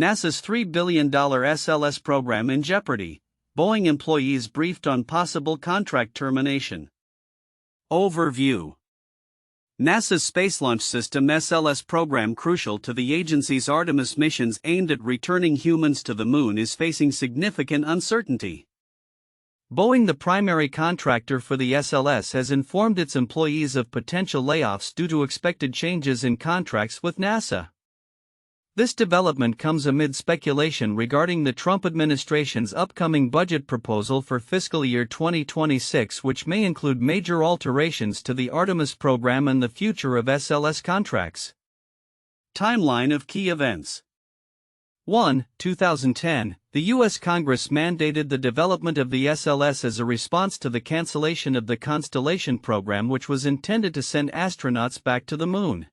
NASA's $3 billion SLS program in jeopardy. Boeing employees briefed on possible contract termination. Overview. NASA's Space Launch System SLS program, crucial to the agency's Artemis missions aimed at returning humans to the Moon, is facing significant uncertainty. Boeing, the primary contractor for the SLS, has informed its employees of potential layoffs due to expected changes in contracts with NASA. This development comes amid speculation regarding the Trump administration's upcoming budget proposal for fiscal year 2026, which may include major alterations to the Artemis program and the future of SLS contracts. Timeline of key events. 1. 2010, the U.S. Congress mandated the development of the SLS as a response to the cancellation of the Constellation program, which was intended to send astronauts back to the Moon.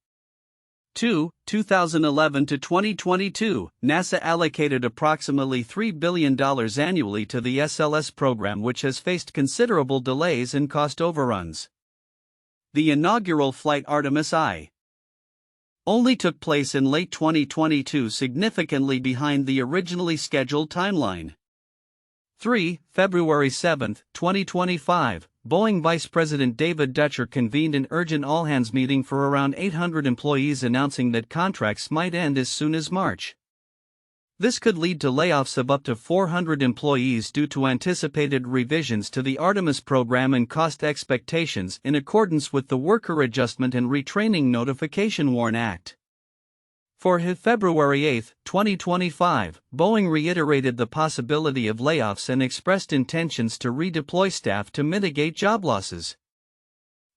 2. 2011 to 2022, NASA allocated approximately $3 billion annually to the SLS program, which has faced considerable delays and cost overruns. The inaugural flight, Artemis I, only took place in late 2022, significantly behind the originally scheduled timeline. 3. February 7, 2025, Boeing Vice President David Dutcher convened an urgent all-hands meeting for around 800 employees, announcing that contracts might end as soon as March. This could lead to layoffs of up to 400 employees due to anticipated revisions to the Artemis program and cost expectations in accordance with the Worker Adjustment and Retraining Notification Warn Act. For February 8, 2025, Boeing reiterated the possibility of layoffs and expressed intentions to redeploy staff to mitigate job losses.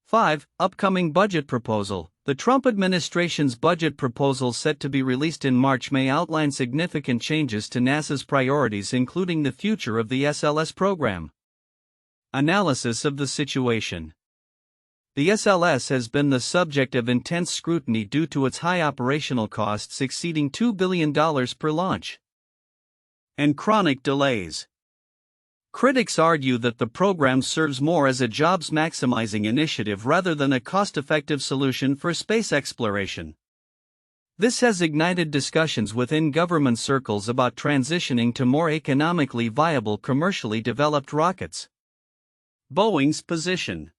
5. Upcoming budget proposal. The Trump administration's budget proposal, set to be released in March, may outline significant changes to NASA's priorities, including the future of the SLS program. Analysis of the situation. The SLS has been the subject of intense scrutiny due to its high operational costs exceeding $2 billion per launch and chronic delays. Critics argue that the program serves more as a jobs-maximizing initiative rather than a cost-effective solution for space exploration. This has ignited discussions within government circles about transitioning to more economically viable, commercially developed rockets. Boeing's position.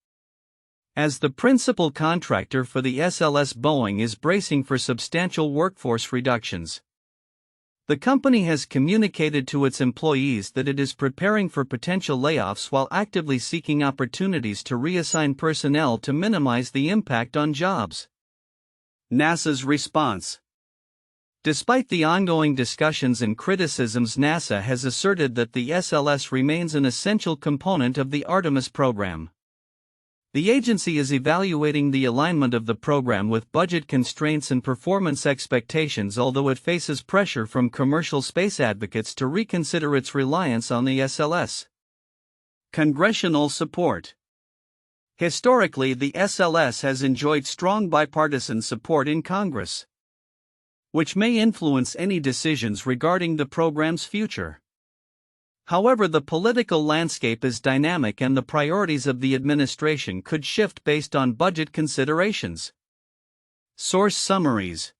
As the principal contractor for the SLS, Boeing is bracing for substantial workforce reductions. The company has communicated to its employees that it is preparing for potential layoffs while actively seeking opportunities to reassign personnel to minimize the impact on jobs. NASA's response. Despite the ongoing discussions and criticisms, NASA has asserted that the SLS remains an essential component of the Artemis program. The agency is evaluating the alignment of the program with budget constraints and performance expectations, although it faces pressure from commercial space advocates to reconsider its reliance on the SLS. Congressional support. Historically, the SLS has enjoyed strong bipartisan support in Congress, which may influence any decisions regarding the program's future. However, the political landscape is dynamic and the priorities of the administration could shift based on budget considerations. Source summaries.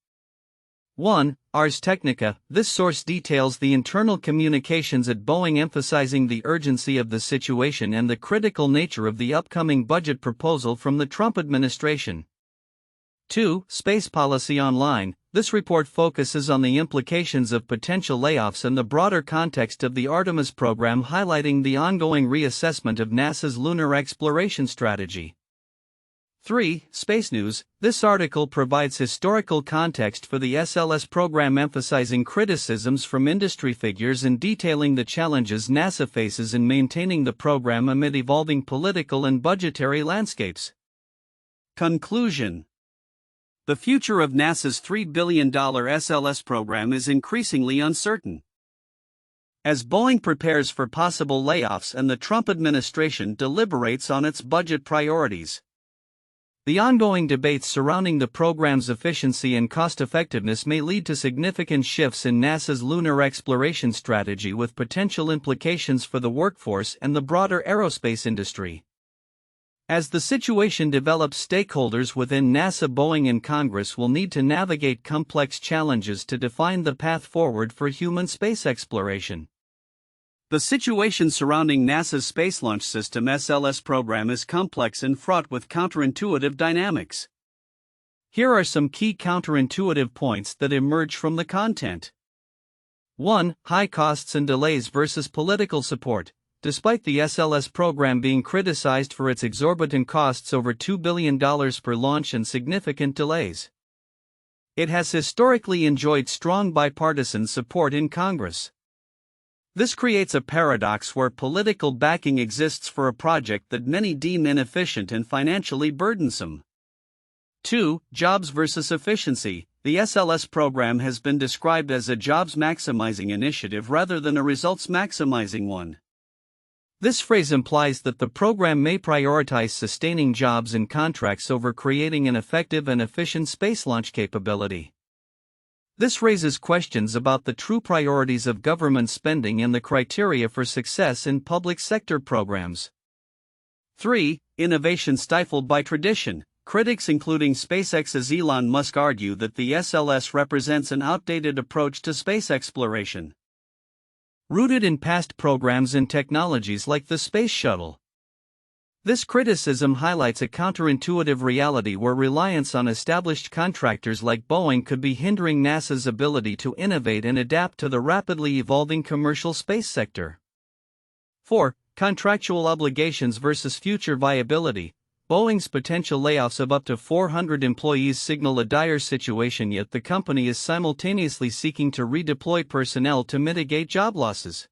1. Ars Technica. This source details the internal communications at Boeing, emphasizing the urgency of the situation and the critical nature of the upcoming budget proposal from the Trump administration. 2. Space Policy Online. This report focuses on the implications of potential layoffs and the broader context of the Artemis program, highlighting the ongoing reassessment of NASA's lunar exploration strategy. 3. Space News. This article provides historical context for the SLS program, emphasizing criticisms from industry figures and detailing the challenges NASA faces in maintaining the program amid evolving political and budgetary landscapes. Conclusion. The future of NASA's $3 billion SLS program is increasingly uncertain. As Boeing prepares for possible layoffs and the Trump administration deliberates on its budget priorities, the ongoing debates surrounding the program's efficiency and cost-effectiveness may lead to significant shifts in NASA's lunar exploration strategy, with potential implications for the workforce and the broader aerospace industry. As the situation develops, stakeholders within NASA, Boeing, and Congress will need to navigate complex challenges to define the path forward for human space exploration. The situation surrounding NASA's Space Launch System (SLS) program is complex and fraught with counterintuitive dynamics. Here are some key counterintuitive points that emerge from the content. 1. High costs and delays versus political support. Despite the SLS program being criticized for its exorbitant costs, over $2 billion per launch, and significant delays, it has historically enjoyed strong bipartisan support in Congress. This creates a paradox where political backing exists for a project that many deem inefficient and financially burdensome. 2. Jobs versus efficiency. The SLS program has been described as a jobs-maximizing initiative rather than a results-maximizing one. This phrase implies that the program may prioritize sustaining jobs and contracts over creating an effective and efficient space launch capability. This raises questions about the true priorities of government spending and the criteria for success in public sector programs. 3. Innovation stifled by tradition. Critics, including SpaceX's Elon Musk, argue that the SLS represents an outdated approach to space exploration, rooted in past programs and technologies like the Space Shuttle. This criticism highlights a counterintuitive reality where reliance on established contractors like Boeing could be hindering NASA's ability to innovate and adapt to the rapidly evolving commercial space sector. 4. Contractual obligations versus future viability. Boeing's potential layoffs of up to 400 employees signal a dire situation, yet the company is simultaneously seeking to redeploy personnel to mitigate job losses.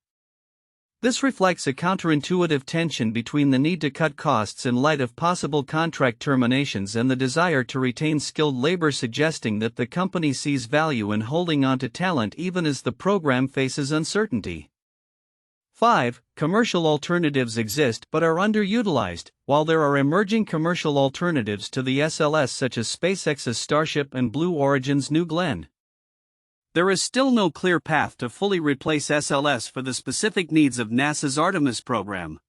This reflects a counterintuitive tension between the need to cut costs in light of possible contract terminations and the desire to retain skilled labor, suggesting that the company sees value in holding on to talent even as the program faces uncertainty. 5. Commercial alternatives exist but are underutilized. While there are emerging commercial alternatives to the SLS such as SpaceX's Starship and Blue Origin's New Glenn, there is still no clear path to fully replace SLS for the specific needs of NASA's Artemis program.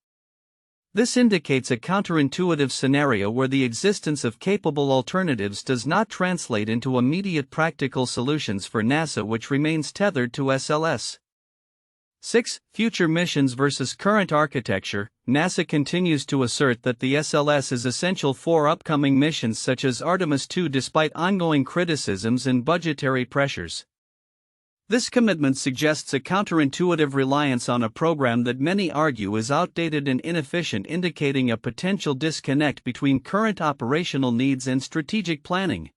This indicates a counterintuitive scenario where the existence of capable alternatives does not translate into immediate practical solutions for NASA, which remains tethered to SLS. 6. Future missions versus current architecture. NASA continues to assert that the SLS is essential for upcoming missions such as Artemis II despite ongoing criticisms and budgetary pressures. This commitment suggests a counterintuitive reliance on a program that many argue is outdated and inefficient, indicating a potential disconnect between current operational needs and strategic planning.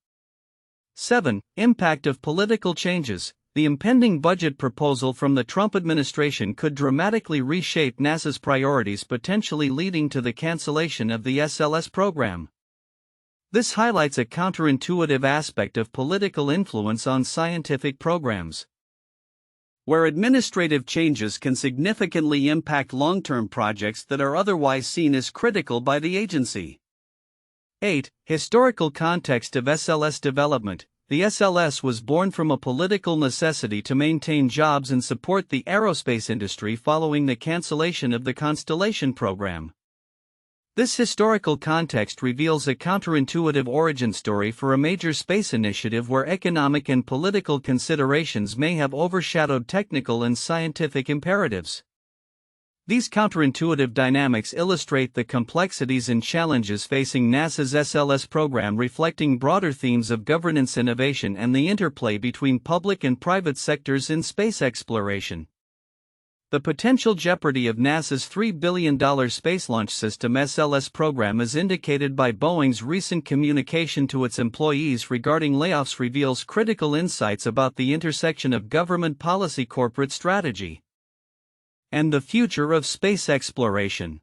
7. Impact of political changes. The impending budget proposal from the Trump administration could dramatically reshape NASA's priorities, potentially leading to the cancellation of the SLS program. This highlights a counterintuitive aspect of political influence on scientific programs, where administrative changes can significantly impact long-term projects that are otherwise seen as critical by the agency. 8. Historical context of SLS development. The SLS was born from a political necessity to maintain jobs and support the aerospace industry following the cancellation of the Constellation program. This historical context reveals a counterintuitive origin story for a major space initiative where economic and political considerations may have overshadowed technical and scientific imperatives. These counterintuitive dynamics illustrate the complexities and challenges facing NASA's SLS program, reflecting broader themes of governance, innovation, and the interplay between public and private sectors in space exploration. The potential jeopardy of NASA's $3 billion Space Launch System (SLS) program, as indicated by Boeing's recent communication to its employees regarding layoffs, reveals critical insights about the intersection of government policy, corporate strategy, and the future of space exploration.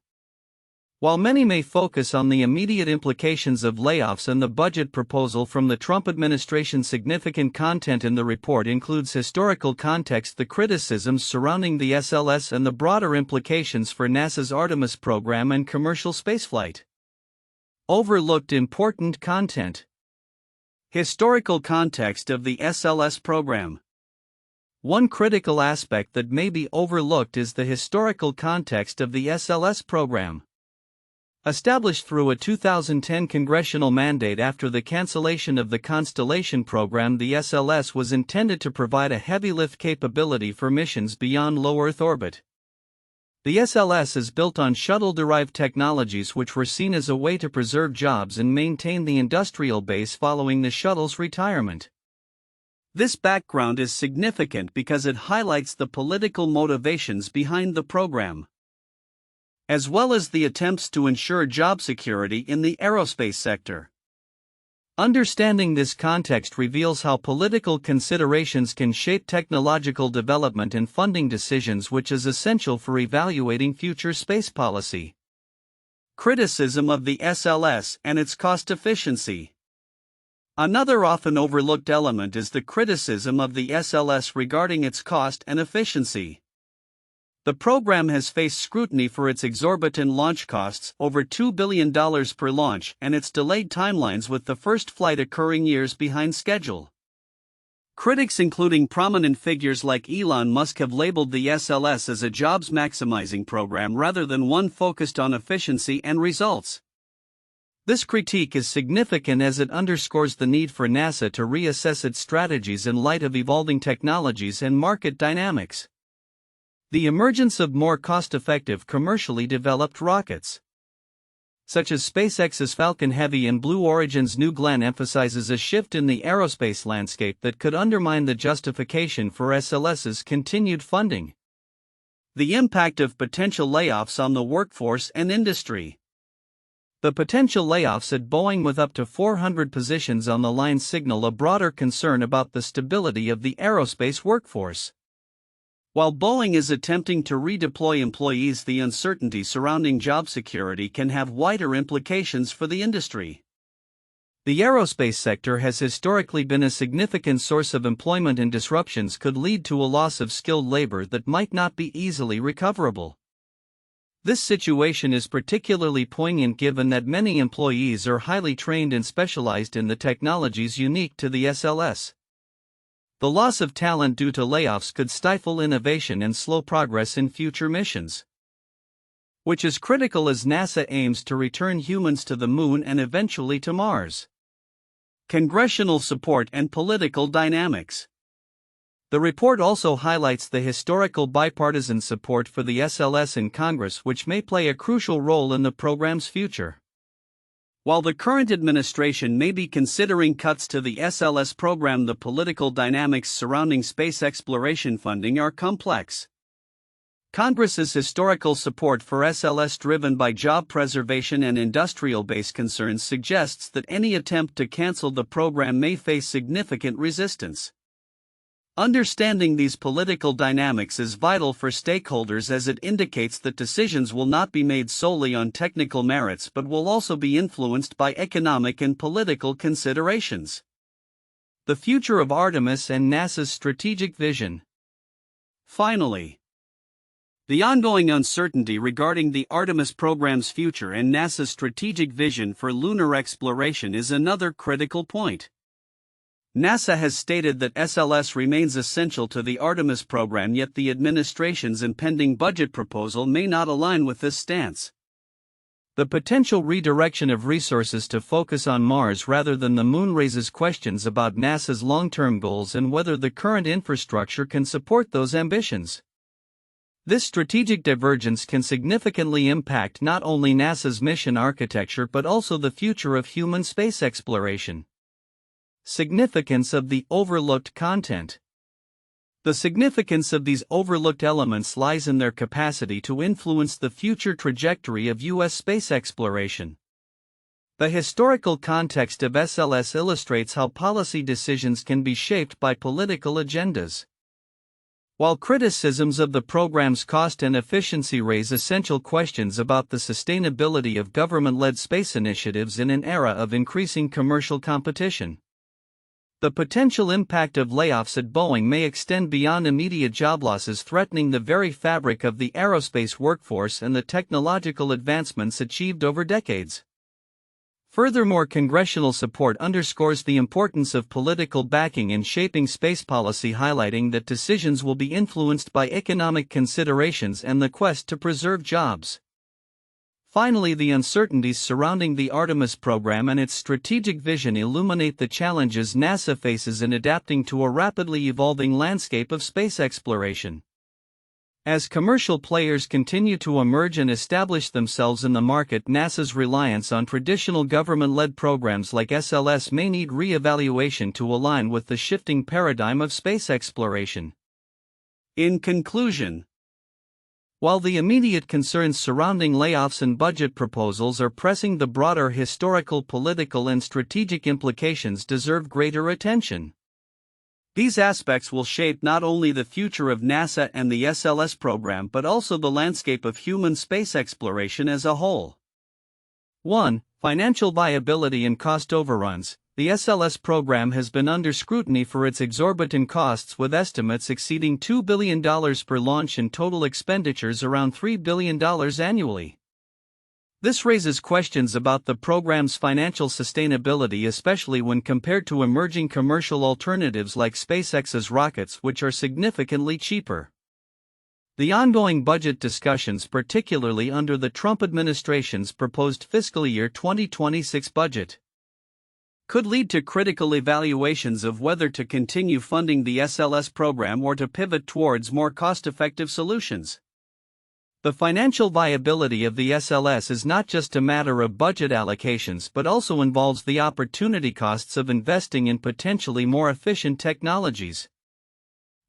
While many may focus on the immediate implications of layoffs and the budget proposal from the Trump administration, significant content in the report includes historical context, the criticisms surrounding the SLS, and the broader implications for NASA's Artemis program and commercial spaceflight. Overlooked important content. Historical context of the SLS program. One critical aspect that may be overlooked is the historical context of the SLS program. Established through a 2010 congressional mandate after the cancellation of the Constellation program, the SLS was intended to provide a heavy lift capability for missions beyond low Earth orbit. The SLS is built on shuttle-derived technologies which were seen as a way to preserve jobs and maintain the industrial base following the shuttle's retirement. This background is significant because it highlights the political motivations behind the program, as well as the attempts to ensure job security in the aerospace sector. Understanding this context reveals how political considerations can shape technological development and funding decisions, which is essential for evaluating future space policy. Criticism of the SLS and its cost efficiency. Another often overlooked element is the criticism of the SLS regarding its cost and efficiency. The program has faced scrutiny for its exorbitant launch costs, over $2 billion per launch, and its delayed timelines, with the first flight occurring years behind schedule. Critics, including prominent figures like Elon Musk, have labeled the SLS as a jobs-maximizing program rather than one focused on efficiency and results. This critique is significant as it underscores the need for NASA to reassess its strategies in light of evolving technologies and market dynamics. The emergence of more cost-effective commercially developed rockets, such as SpaceX's Falcon Heavy and Blue Origin's New Glenn, emphasizes a shift in the aerospace landscape that could undermine the justification for SLS's continued funding. The impact of potential layoffs on the workforce and industry. The potential layoffs at Boeing, with up to 400 positions on the line, signal a broader concern about the stability of the aerospace workforce. While Boeing is attempting to redeploy employees, the uncertainty surrounding job security can have wider implications for the industry. The aerospace sector has historically been a significant source of employment, and disruptions could lead to a loss of skilled labor that might not be easily recoverable. This situation is particularly poignant given that many employees are highly trained and specialized in the technologies unique to the SLS. The loss of talent due to layoffs could stifle innovation and slow progress in future missions, which is critical as NASA aims to return humans to the Moon and eventually to Mars. Congressional support and political dynamics. The report also highlights the historical bipartisan support for the SLS in Congress, which may play a crucial role in the program's future. While the current administration may be considering cuts to the SLS program, the political dynamics surrounding space exploration funding are complex. Congress's historical support for SLS, driven by job preservation and industrial base concerns, suggests that any attempt to cancel the program may face significant resistance. Understanding these political dynamics is vital for stakeholders, as it indicates that decisions will not be made solely on technical merits but will also be influenced by economic and political considerations. The future of Artemis and NASA's strategic vision. Finally, the ongoing uncertainty regarding the Artemis program's future and NASA's strategic vision for lunar exploration is another critical point. NASA has stated that SLS remains essential to the Artemis program, yet the administration's impending budget proposal may not align with this stance. The potential redirection of resources to focus on Mars rather than the Moon raises questions about NASA's long-term goals and whether the current infrastructure can support those ambitions. This strategic divergence can significantly impact not only NASA's mission architecture but also the future of human space exploration. Significance of the overlooked content. The significance of these overlooked elements lies in their capacity to influence the future trajectory of U.S. space exploration. The historical context of SLS illustrates how policy decisions can be shaped by political agendas. While criticisms of the program's cost and efficiency raise essential questions about the sustainability of government-led space initiatives in an era of increasing commercial competition, the potential impact of layoffs at Boeing may extend beyond immediate job losses, threatening the very fabric of the aerospace workforce and the technological advancements achieved over decades. Furthermore, congressional support underscores the importance of political backing in shaping space policy, highlighting that decisions will be influenced by economic considerations and the quest to preserve jobs. Finally, the uncertainties surrounding the Artemis program and its strategic vision illuminate the challenges NASA faces in adapting to a rapidly evolving landscape of space exploration. As commercial players continue to emerge and establish themselves in the market, NASA's reliance on traditional government-led programs like SLS may need re-evaluation to align with the shifting paradigm of space exploration. In conclusion, while the immediate concerns surrounding layoffs and budget proposals are pressing, the broader historical, political, and strategic implications deserve greater attention. These aspects will shape not only the future of NASA and the SLS program but also the landscape of human space exploration as a whole. 1. Financial viability and cost overruns. The SLS program has been under scrutiny for its exorbitant costs, with estimates exceeding $2 billion per launch and total expenditures around $3 billion annually. This raises questions about the program's financial sustainability, especially when compared to emerging commercial alternatives like SpaceX's rockets, which are significantly cheaper. The ongoing budget discussions, particularly under the Trump administration's proposed fiscal year 2026 budget, could lead to critical evaluations of whether to continue funding the SLS program or to pivot towards more cost-effective solutions. The financial viability of the SLS is not just a matter of budget allocations but also involves the opportunity costs of investing in potentially more efficient technologies.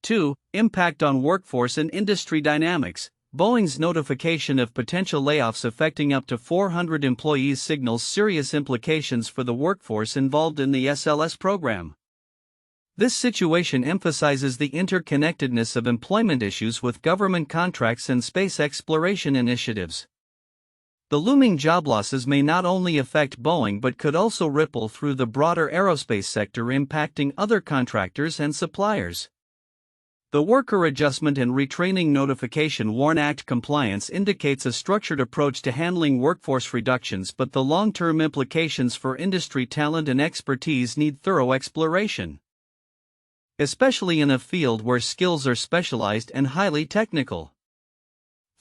2. Impact on workforce and industry dynamics. Boeing's notification of potential layoffs affecting up to 400 employees signals serious implications for the workforce involved in the SLS program. This situation emphasizes the interconnectedness of employment issues with government contracts and space exploration initiatives. The looming job losses may not only affect Boeing but could also ripple through the broader aerospace sector, impacting other contractors and suppliers. The Worker Adjustment and Retraining Notification WARN Act compliance indicates a structured approach to handling workforce reductions, but the long-term implications for industry talent and expertise need thorough exploration, especially in a field where skills are specialized and highly technical.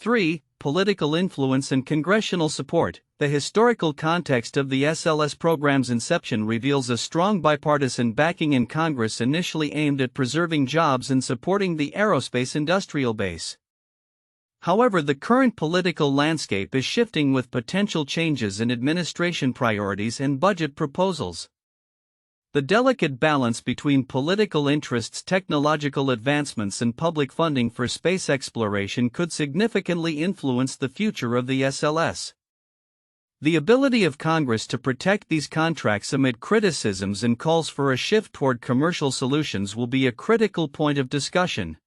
3. Political influence and congressional support. The historical context of the SLS program's inception reveals a strong bipartisan backing in Congress, initially aimed at preserving jobs and supporting the aerospace industrial base. However, the current political landscape is shifting, with potential changes in administration priorities and budget proposals. The delicate balance between political interests, technological advancements, and public funding for space exploration could significantly influence the future of the SLS. The ability of Congress to protect these contracts amid criticisms and calls for a shift toward commercial solutions will be a critical point of discussion,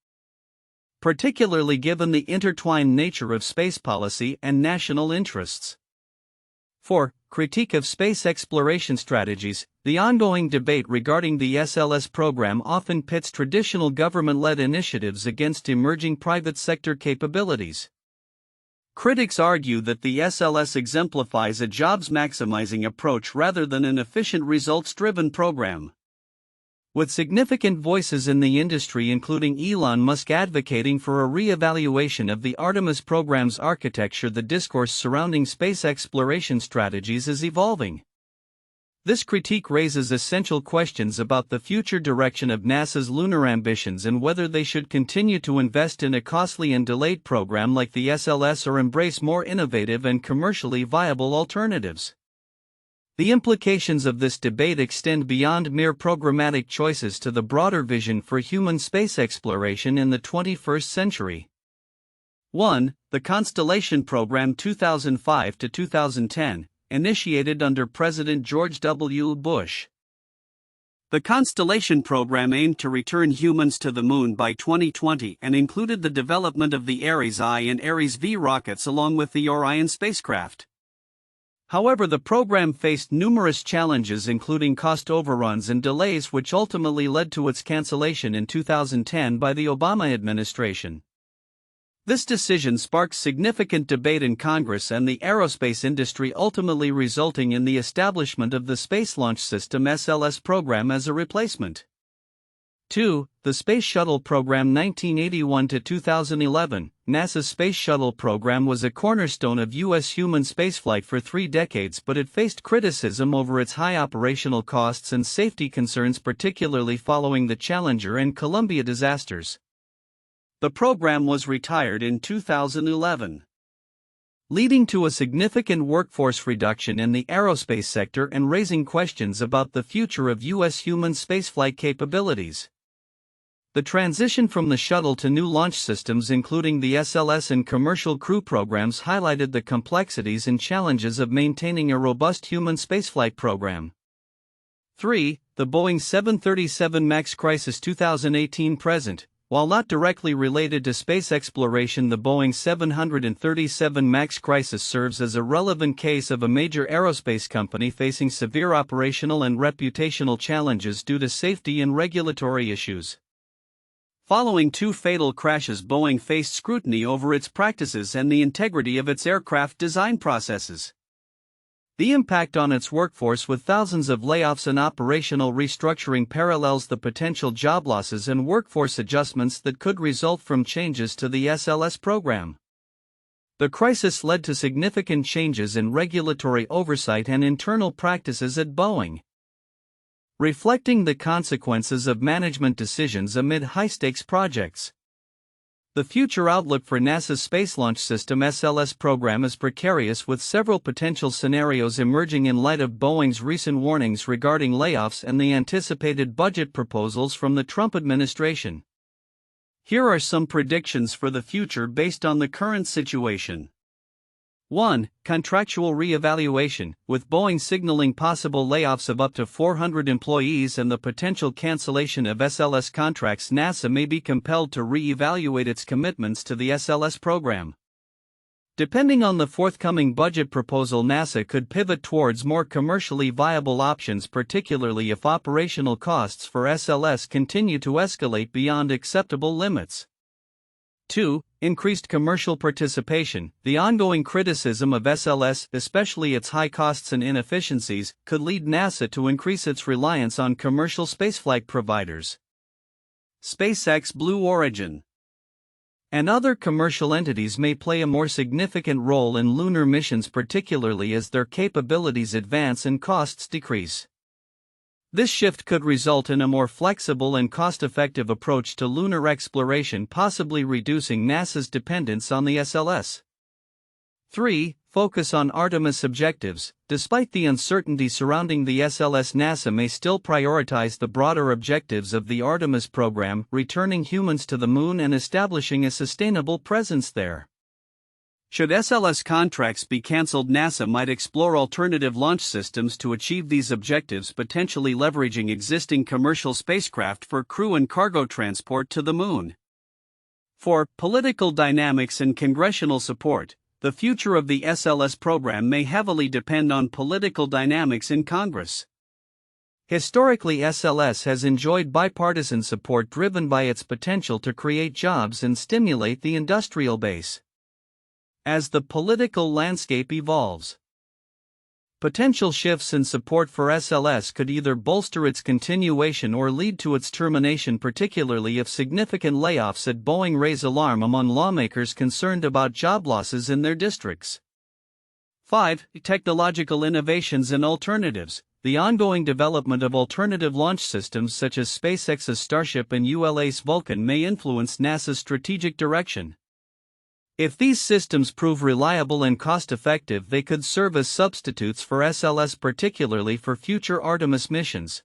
particularly given the intertwined nature of space policy and national interests. 4. Critique of space exploration strategies. The ongoing debate regarding the SLS program often pits traditional government-led initiatives against emerging private sector capabilities. Critics argue that the SLS exemplifies a jobs-maximizing approach rather than an efficient results-driven program, with significant voices in the industry including Elon Musk advocating for a re-evaluation of the Artemis program's architecture. The discourse surrounding space exploration strategies is evolving. This critique raises essential questions about the future direction of NASA's lunar ambitions and whether they should continue to invest in a costly and delayed program like the SLS or embrace more innovative and commercially viable alternatives. The implications of this debate extend beyond mere programmatic choices to the broader vision for human space exploration in the 21st century. 1. The Constellation Program 2005 to 2010, initiated under President George W. Bush. The Constellation program aimed to return humans to the Moon by 2020 and included the development of the Ares I and Ares V rockets along with the Orion spacecraft. However, the program faced numerous challenges, including cost overruns and delays, which ultimately led to its cancellation in 2010 by the Obama administration. This decision sparked significant debate in Congress and the aerospace industry, ultimately resulting in the establishment of the Space Launch System (SLS) program as a replacement. 2. The Space Shuttle Program 1981 to 2011. NASA's Space Shuttle program was a cornerstone of U.S. human spaceflight for 3 decades, but it faced criticism over its high operational costs and safety concerns, particularly following the Challenger and Columbia disasters. The program was retired in 2011, leading to a significant workforce reduction in the aerospace sector and raising questions about the future of U.S. human spaceflight capabilities. The transition from the shuttle to new launch systems, including the SLS and commercial crew programs, highlighted the complexities and challenges of maintaining a robust human spaceflight program. 3. The Boeing 737 MAX crisis 2018-present. While not directly related to space exploration, the Boeing 737 MAX crisis serves as a relevant case of a major aerospace company facing severe operational and reputational challenges due to safety and regulatory issues. Following 2 fatal crashes, Boeing faced scrutiny over its practices and the integrity of its aircraft design processes. The impact on its workforce, with thousands of layoffs and operational restructuring, parallels the potential job losses and workforce adjustments that could result from changes to the SLS program. The crisis led to significant changes in regulatory oversight and internal practices at Boeing, reflecting the consequences of management decisions amid high-stakes projects. The future outlook for NASA's Space Launch System (SLS) program is precarious, with several potential scenarios emerging in light of Boeing's recent warnings regarding layoffs and the anticipated budget proposals from the Trump administration. Here are some predictions for the future based on the current situation. 1. Contractual re-evaluation. With Boeing signaling possible layoffs of up to 400 employees and the potential cancellation of SLS contracts, NASA may be compelled to re-evaluate its commitments to the SLS program. Depending on the forthcoming budget proposal, NASA could pivot towards more commercially viable options, particularly if operational costs for SLS continue to escalate beyond acceptable limits. 2. Increased commercial participation. The ongoing criticism of SLS, especially its high costs and inefficiencies, could lead NASA to increase its reliance on commercial spaceflight providers. SpaceX, Blue Origin, and other commercial entities may play a more significant role in lunar missions, particularly as their capabilities advance and costs decrease. This shift could result in a more flexible and cost-effective approach to lunar exploration, possibly reducing NASA's dependence on the SLS. 3. Focus on Artemis objectives. Despite the uncertainty surrounding the SLS, NASA may still prioritize the broader objectives of the Artemis program, returning humans to the Moon and establishing a sustainable presence there. Should SLS contracts be cancelled, NASA might explore alternative launch systems to achieve these objectives, potentially leveraging existing commercial spacecraft for crew and cargo transport to the Moon. 4. Political dynamics and congressional support. The future of the SLS program may heavily depend on political dynamics in Congress. Historically, SLS has enjoyed bipartisan support driven by its potential to create jobs and stimulate the industrial base. As the political landscape evolves, potential shifts in support for SLS could either bolster its continuation or lead to its termination, particularly if significant layoffs at Boeing raise alarm among lawmakers concerned about job losses in their districts. 5. Technological innovations and alternatives. The ongoing development of alternative launch systems such as SpaceX's Starship and ULA's Vulcan may influence NASA's strategic direction. If these systems prove reliable and cost-effective, they could serve as substitutes for SLS, particularly for future Artemis missions.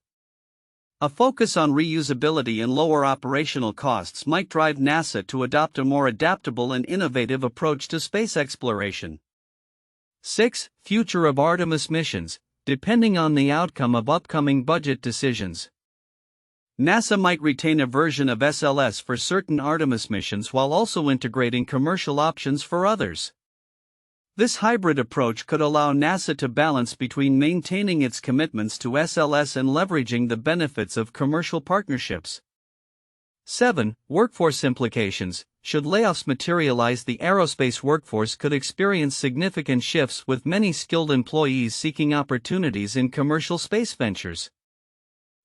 A focus on reusability and lower operational costs might drive NASA to adopt a more adaptable and innovative approach to space exploration. 6. Future of Artemis missions. Depending on the outcome of upcoming budget decisions, NASA might retain a version of SLS for certain Artemis missions while also integrating commercial options for others. This hybrid approach could allow NASA to balance between maintaining its commitments to SLS and leveraging the benefits of commercial partnerships. 7. Workforce implications. Should layoffs materialize, the aerospace workforce could experience significant shifts, with many skilled employees seeking opportunities in commercial space ventures.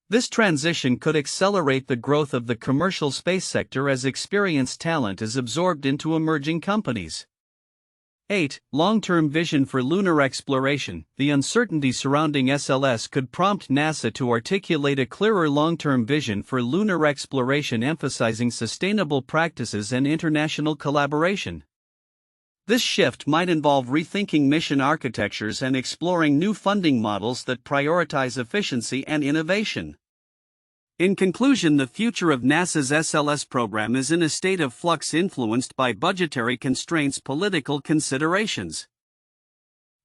This transition could accelerate the growth of the commercial space sector as experienced talent is absorbed into emerging companies. 8. Long-term vision for lunar exploration. The uncertainty surrounding SLS could prompt NASA to articulate a clearer long-term vision for lunar exploration, emphasizing sustainable practices and international collaboration. This shift might involve rethinking mission architectures and exploring new funding models that prioritize efficiency and innovation. In conclusion, the future of NASA's SLS program is in a state of flux influenced by budgetary constraints, political considerations,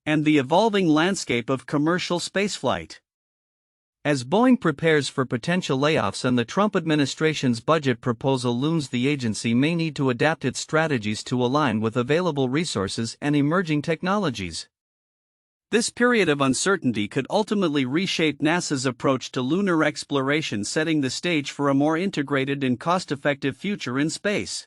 and the evolving landscape of commercial spaceflight. As Boeing prepares for potential layoffs and the Trump administration's budget proposal looms, the agency may need to adapt its strategies to align with available resources and emerging technologies. This period of uncertainty could ultimately reshape NASA's approach to lunar exploration, setting the stage for a more integrated and cost-effective future in space.